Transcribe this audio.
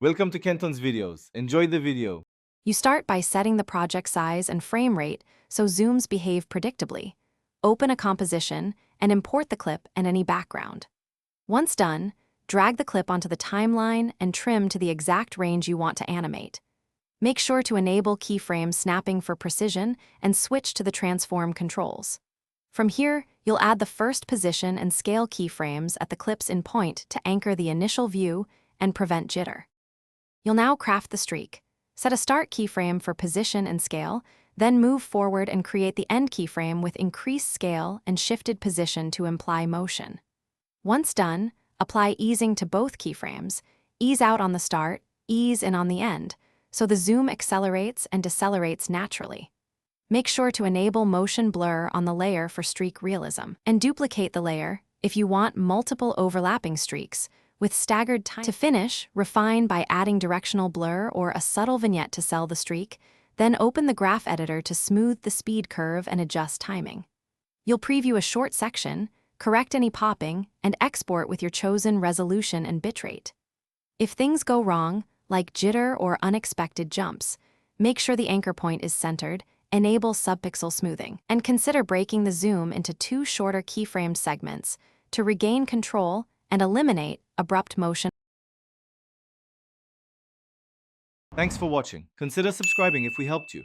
Welcome to Kenton's videos. Enjoy the video. You start by setting the project size and frame rate so zooms behave predictably. Open a composition and import the clip and any background. Once done, drag the clip onto the timeline and trim to the exact range you want to animate. Make sure to enable keyframe snapping for precision and switch to the transform controls. From here, you'll add the first position and scale keyframes at the clip's in point to anchor the initial view and prevent jitter. You'll now craft the streak. Set a start keyframe for position and scale, then move forward and create the end keyframe with increased scale and shifted position to imply motion. Once done, apply easing to both keyframes, ease out on the start, ease in on the end, so the zoom accelerates and decelerates naturally. Make sure to enable motion blur on the layer for streak realism, and duplicate the layer if you want multiple overlapping streaks, with staggered time. To finish, refine by adding directional blur or a subtle vignette to sell the streak, then open the graph editor to smooth the speed curve and adjust timing. You'll preview a short section, correct any popping, and export with your chosen resolution and bitrate. If things go wrong, like jitter or unexpected jumps, make sure the anchor point is centered, enable subpixel smoothing, and consider breaking the zoom into 2 shorter keyframed segments to regain control and eliminate abrupt motion. Thanks for watching. Consider subscribing if we helped you.